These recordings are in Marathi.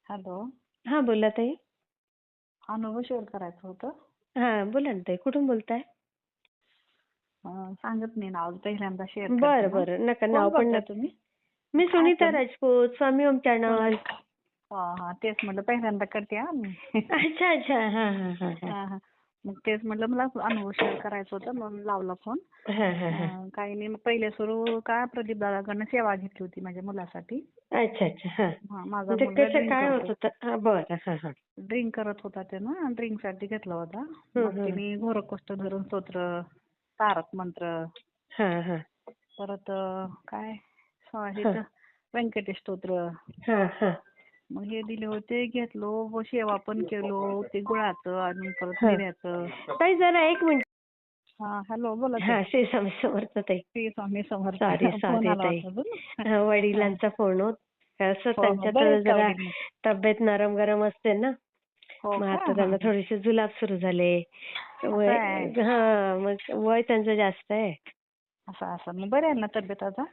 हॅलो. हा बोला ताई. अनुभव शेअर करायचं होतं. हा बोला ना ताई, कुठून बोलताय? सांगत नाही नाव, पहिल्यांदा शेअर करते बरं ना. बरं, नका नाव कोण पण बोलताय नका. तुम्ही? मी काय सुनीता पण राजपूत, स्वामी ओम चॅनल. हा तेच म्हटलं, पहिल्यांदा करते हा मी. अच्छा अच्छा, हा हा हा हा हा हा. मग तेच म्हटलं, मला अनुभव शेअर करायचा होता म्हणून लावला फोन. हा हा हा. काही नाही, मग पहिले सुरू काय प्रदीप दादाकडनं सेवा घेतली होती माझ्या मुलासाठी. अच्छा अच्छा, हा. माझा म्हणजे मुलगा कसं ड्रिंक काय होत करतो. होतं? हा बरं, हा हा. ड्रिंक करत होता त्यानं, ड्रिंकसाठी घेतला होता. मग हम्म. तिने घोरकोष्ठ धरून स्तोत्र, तारक मंत्र, हा हा परत काय हेच व्यंकटेश स्तोत्र, हा हा मग हे दिले होते, घेतलो व सेवा पण केलो, ते गुळाचं आणि परत हा. मिऱ्याचं. ताई जरा एक मिनिट. हा हॅलो, बोला ते. हा, श्री स्वामी समर्थ ताई. Shri Swami Samarth. Sorry phone sorry आला ताई. होता अजून. हा, हा. वडिलांचा फोन होत. असं हो हो, त्यांच्यात बरे आहेत का जरा वडील मग? तब्येत नरम गरम असते ना. हो मग का? आता हा त्यांना हा. थोडेसे जुलाब सुरू झाले. असं वय, आहे. हा मग वय त्यांचं जास्त आहे. असं मग बरे आहे ना तब्येत आता?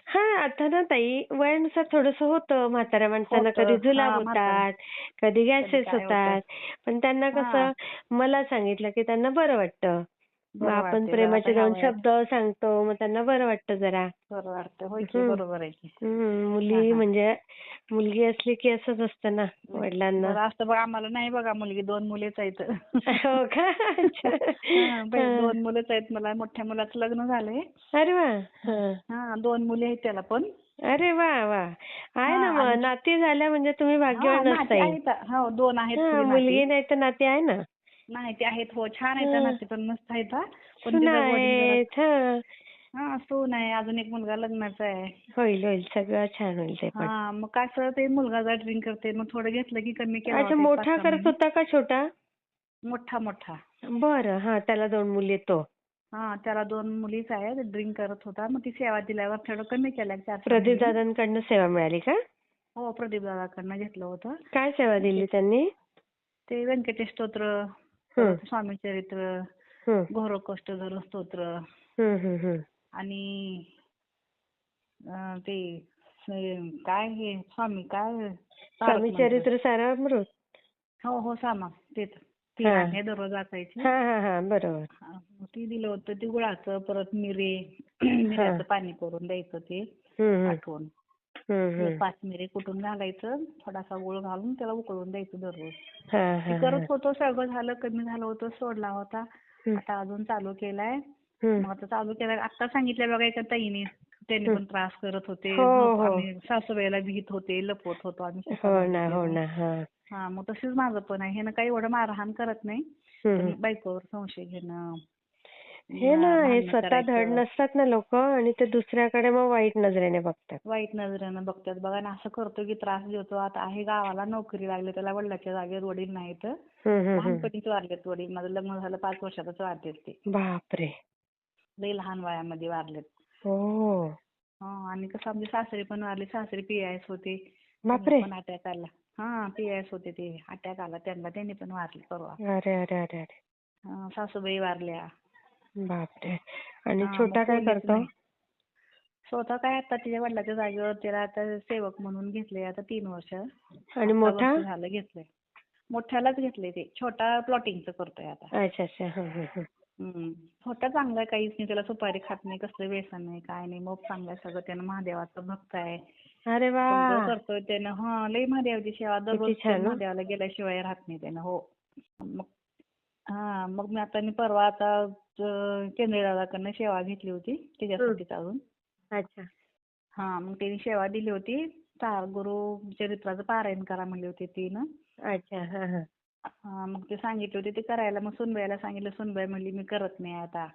हा, आता ना ताई वयानुसार थोडंसं होतं. म्हाताऱ्या माणसांना कधी होतं. जुलाब हा म्हातारं. होतात, कधी कधी गॅसेस काय होतं. होतात. पण त्यांना हा. कसं, मला सांगितलं की त्यांना बरं वाटतं. मग बरं आपण वाटते जरा आता प्रेमाचे ह्या 2 वयात. शब्द सांगतो, मग त्यांना बरं वाटतं जरा. बरं वाटतं. होय की, हं. बरोबर आहे की. हा मुली हा. म्हणजे मुलगी असली की असंच असतं ना वडिलांना. बरं असतं बघा, आम्हाला नाही बघा मुलगी, 2 मुलीच आहेत. हो का? अच्छा. पहिले हां. 2 मुलंच आहेत मला. मोठ्या मुलाचं लग्न झालंय. अरे वाह! हां. हा 2 मुली आहेत त्याला पण. अरे वाह! वाह! आहे हा ना, मग आणि नाती झाल्या म्हणजे तुम्ही हा भाग्यवानच नाती ताई. आहेत. हो 2 आहेत हां, पुरी नाती. मुलगी नाही तर नाती आहे ना. नाही ते आहेत, हो छान आहेत हं. नाती, पण मस्त आहेत. पण सुना तिचा वडील जरा, आहेत. हां. हा सून आहे, अजून एक मुलगा लग्नाचा आहे. होईल, होईल. सगळं छान होईल ते पण. हा मग काय असं, ते मुलगा जरा ड्रिंक करते, मग थोडं घेतलं की कमी केला अच्छा, होता एक मोठा 5-6 करत महिने. होता का छोटा? मोठा मोठा. बरं. हां, त्याला 2 मुली आहेत तो. हा त्याला 2 मुलीच आहेत. ड्रिंक करत होता, मग ती सेवा दिल्यावर थोडं कमी केलं 4-6 प्रदीप महिने. दादांकडनं सेवा मिळाली का? हो प्रदीप दादाकडनं घेतलं होतं. काय सेवा दिली त्यांनी? ते व्यंकटेश स्तोत्र, हं, परत स्वामी चरित्र, हं. घोरकोष्ठ धरून स्तोत्र हं, हं, हं. आणि ते काय हे स्वामी काय तारक स्वामी मंत्र. चरित्र सारामृत. हो हो सामा तेच. 3 हां. आहे दररोज वाचायचे. हां, हां, हां. बरोबर. मग ती दिलं होतं, ते गुळाचं, परत मिरे, हां. मिऱ्याचं पाणी करून द्यायचं ते हं, हं. आठवून. हं, ते हं. 5 मिरे कुटून घालायचं, थोडासा गुळ घालून त्याला उकळून द्यायचं दररोज. हां, ते हां, करत हां. होतो, सगळं झालं, कमी झालं होतं, सोडला होता. हं, आता अजून चालू केलाय. हं. मग आता चालू केलाय, आता सांगितलं बघा एका ताईने, त्यांनी हं. पण त्रास करत होते. हो, झोप हो. आम्ही सासूबाईला भीत होते, लपवत होतो आम्ही हो शेतामध्ये ना, हो गेल्यावर. ना. हां. हा मग तशीच माझं पण आहे. ह्यानं काही एवढं मारहाण करत नाही, हं, हं. पण बायकोवर संशय घेणं, हे ना, हे भांडणं स्वतः धड करायचं, नसतात ना लोकं आणि ते दुसऱ्याकडे मग वाईट नजरेने बघतात. वाईट नजरेनं बघतात बघा ना, असं करतो की त्रास देतो. आता आहे गावाला, नोकरी लागली, त्याला वडिलाच्या जागेवर वडील नाहीत. हं, हं, हं. लहानपणीच वारलेत वडील. माझं लग्न झालं 5 वर्षातच वारलेत ते. बापरे! लई लहान वयामध्ये वारलेत. हो. आणि कसं आमचे सासरे पण वारले. सासरे PIS होते. त्यांना बापरे! पण अटॅक आला. PIS होते ते. अटॅक आला त्यांना. त्यांनी पण वारले परवा. अरे, अरे, अरे, अरे! सासूबाई वारल्या. बापरे! आणि मग छोटा काय कोणीच करतो? नाही. स्वतः काय आता तिच्या वडिलाच्या जागेवर त्याला आता सेवक म्हणून घेतलंय आता 3 वर्ष. आणि आता मोठा? वर्ष झालं घेतलंय. मोठ्यालाच घेतलंय ते. छोटा प्लॉटिंगचं करतोय आता. अच्छा, अच्छा. हं, हं, हं. छोटा चांगला आहे, काहीच नाही. त्याला सुपारी खात नाही, कसलं व्यसन नाही, काय नाही. मग चांगलं आहे सगळं. त्यानं महादेवाचं भक्त आहे. अरे सगळं वाह! करतोय त्यानं. लई महादेवाची सेवा. किती दररोज त्यानं छान हो. महादेवाला गेल्याशिवाय राहत नाही त्यानं. हो. मग मग मी परवा केंद्रे दादाकडनं सेवा घेतली होती. हं. त्याच्यासाठीच अजून. अच्छा. मग त्यांनी सेवा दिली होती. गुरु चरित्राचं पारायण करा म्हणली होती तिनं. अच्छा. हां, हां. मग ते सांगितले होते ते करायला. मग सुनबाईला सांगितलं. सुनबाई म्हणली मी करत नाही आता.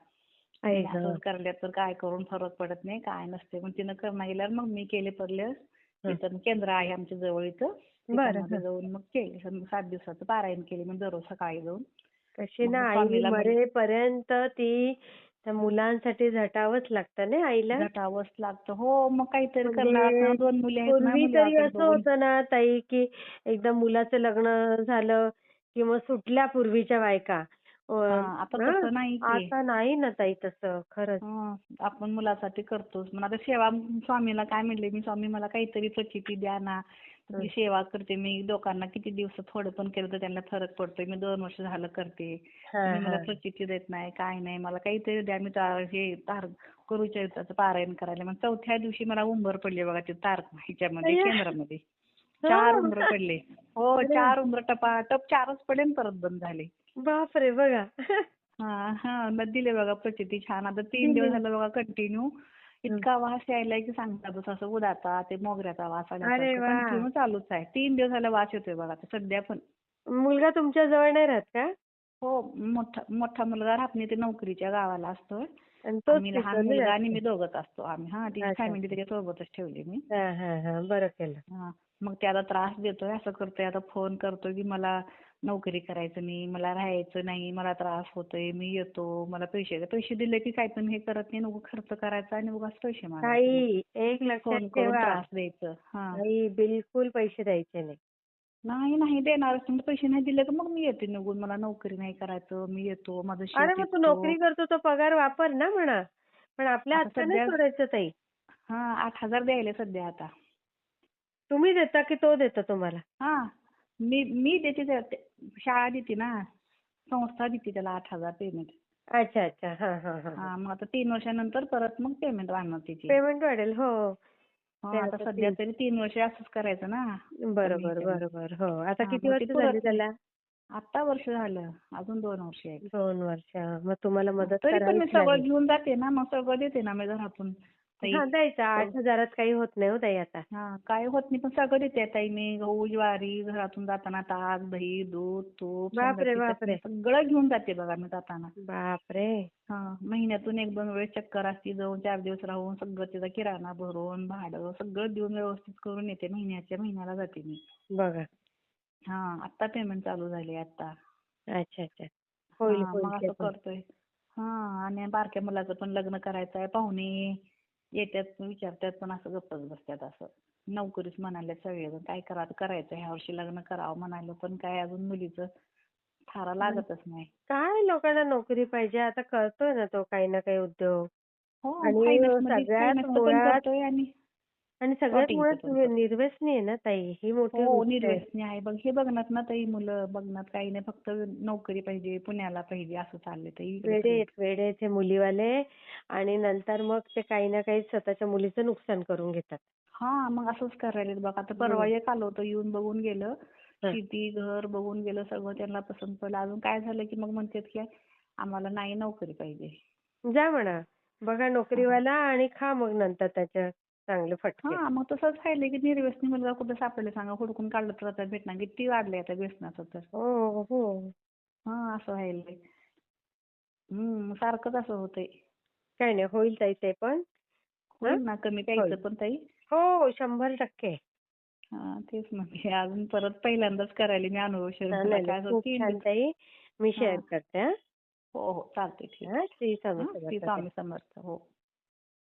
आई मी गं! असंच करल्यात तर काय करून फरक पडत नाही, काय नसते. मग तिनं करणं गेल्यावर मग मी केले पडले. हं. तिथं केंद्र आहे आमच्या जवळ इथं. बरं. त्याच्यामध्ये हं. जाऊन मग केले. 7 दिवसाचं पारायण केले मी दररोज सकाळी जाऊन. कशी मग ना, मी आई स्वामीला म्हणले मरेपर्यंत ती त्या मुलांसाठी झटावंच लागतं ना आईला. झटावंच लागतं. हो मग काहीतरी करणार. म्हणजे आता 2 मुली आहेत ना, पूर्वी तरी मुलीवाकडे असं बघून. होतं ना ताई, की एकदा मुलाचं लग्न झालं की मग सुटल्या पूर्वीच्या बायका. आता हां, तसं नाही की. आता नाही ना ताई तसं खरंच. आपण मुलासाठी करतोच. मग आता सेवा स्वामीला काय म्हणले मी, स्वामी मला काहीतरी प्रचिती द्या ना. मी सेवा करते. मी लोकांना किती दिवस थोडं पण केलं तर त्यांना फरक पडतोय. मी 2 वर्ष झालं करते. हा तुम्ही मला हा प्रचिती देत नाही, काय नाही. मला काहीतरी द्या. मी हे गुरुचरित्राचं पारायण करायला. मग चौथ्या दिवशी मला उंबर पडली बघा ते ह्याच्यामध्ये अय्या. केंद्रामध्ये. 4 हो. उंबरं पडले. हो, अरे 4 उंबरं टपाटप 4च पडले आणि परत बंद झाले. बापरे बघा. हां, हां. मग दिले बघा प्रचिती छान. आता 3 दिवस दिली. झालं बघा कंटिन्यू. हं. इतका वास यायलाय की सांगता बस असं उदाचा ते मोगऱ्याचा वास अरे आल्यासारखं वा. कंटिन्यू चालूच आहे. 3 दिवस झाला वास येतोय बघा आता सध्या पण. मुलगा तुमच्या जवळ नाही राहत का? हो, मोठा मोठा मुलगा राहत नाही. ते नोकरीच्या गावाला असतोय. आणि तोच आम्ही लहान पितो ना मुलगा आणि जास्त. मी दोघंच असतो आम्ही. हां, तिची अच्छा फॅमिली अच्छा. त्याच्यासोबतच ठेवली मी. हा हा हा. बरं केलं. हां. मग त्याला त्रास देतोय, असं करतोय. आता फोन करतोय की मला नोकरी करायचं नाही, मला राहायचं नाही, मला त्रास होतोय, मी येतो, मला पैसे पैसे दिले की काय पण हे करत नाही. नको खर्च करायचा आणि उगाच पैसे मागायचे मग. ताई एक लक्षात फोन करून ठेवा. त्रास द्यायचं. हां. ताई बिलकुल पैसे द्यायचे नाही. नाही, नाही देणारच नाही. पैसे नाही दिले तर मग मी येते निघून. मला नोकरी नाही करायचं. मी येतो, माझं अरे शेत मग तू विकतो. नोकरी करतो तो पगार वापर ना म्हणा. पण आपल्या आता हातचं नाही सध्या सोडायचं ताई. हां, 8,000 द्यायले सध्या आता. तुम्ही देता की तो देतो तुम्हाला? हां. मी देते शाळा देते ना. संस्था देते त्याला 8,000 पेमेंट. अच्छा अच्छा. हा हा हा. हां, मग आता 3 वर्षानंतर परत मग पेमेंट वाढणार त्याची. पेमेंट वाढेल हो. हां, ते आता आता सध्या तरी 3 वर्ष असंच करायचं ना. कमी बरोबर ह्याच्यानं. बरोबर. हो. आता हां, किती मग ते वर्ष झाली पुरत नाही. त्याला? आता वर्ष झालं. अजून 2 वर्ष आहेत. 2 वर्ष. मग तुम्हाला मदत तरी पण मी करावीच सगळं लागेल. घेऊन जाते ना. मग सगळं देते ना मी घरातून. ताई हां, द्यायचा 8,000त काही होत नाही हो ताई आता. हां, काय होत नाही पण सगळं देते ताई मी. गहू, ज्वारी, घरातून जाताना ताक, दही, दूध, तूप, बापरे! शेंगाची चटणी बापरे! सगळं घेऊन जाते बघा मी जाताना. बापरे! हां, महिन्यातून 1-2 वेळेस चक्कर असते. जाऊन 4 दिवस राहून सगळं त्याचा किराणा भरून, भाडं सगळं देऊन व्यवस्थित करून येते. महिन्याच्या महिन्याला जाते मी. बघा. हां, आत्ता पेमेंट चालू झाली आता. अच्छा, अच्छा. होईल, हां, होईल मग ते असं पण. करतोय. हां, आणि बारक्या मुलाचं पण लग्न करायचं आहे. पाहुणे येतात विचारतात पण असं गप्पच बसतात असं. नोकरीच म्हणाले सगळेजण. काय करायचं ह्या वर्षी लग्न करावं म्हणाले पण काय अजून मुलीचं थारा हं. लागतच नाही. काय लोकांना नोकरी पाहिजे. आता करतोय ना तो काही ना काही उद्योग. हो, आणि फायनान्समध्ये सगळ्यात फायनान्सचं पण मुळात करतोय आणि आणि सगळ्यात शॉटिंगचं मुळात पण करतोय. निर्व्यसनी आहे ना ताई. ही मोठी हो, गोष्ट आहे. निर्व्यसनी आहे. बघ हे बघणार ना ताई मुलं बघणार काही नाही फक्त नोकरी पाहिजे, पुण्याला पाहिजे असं चाललंय ताई इकडे वेडे सगळे. आहेत, वेडे आहेत हे मुलीवाले. आणि नंतर मग ते काही ना काही स्वतःच्या मुलीचं नुकसान करून घेतात. हां, मग असंच करायलेत बघा. आता परवा हं. एक आलं होतं येऊन बघून गेलं. हं. शेती, घर बघून गेलं सगळं त्यांना पसंत पडलं. अजून काय झालं की मग म्हणतात की आम्हाला नाही नोकरी पाहिजे. जा म्हणा. बघा हां. नोकरीवाला आणि खा मग नंतर त्याचे चांगले फटके. हां, मग तसंच राहिलंय की निर्व्यसनी मुलगा कुठं सापडेल सांगा. हुडकून काढलं तर आता भेटणार. किती वाढलंय आता व्यसनाचं तर. हो, हो. हां, असं व्हायलंय. सारखंच असं होतंय. काही नाही होईल ताई ते पण. हं? होईल ना कमी होईल. प्यायचं पण ताई. हो, 100%. हां, तेच म्हणते. अजून परत पहिल्यांदाच करायले मी अनुभव शेअर. हां, मला नाही, नाही. काय असं खूप 3 छान दिवस ताई. मी हां. शेअर करते हां. हो, हो. चालतंय ठीक हां, आहे. श्री स्वामी हां, श्री समर्थ ताई. स्वामी समर्थ. हो.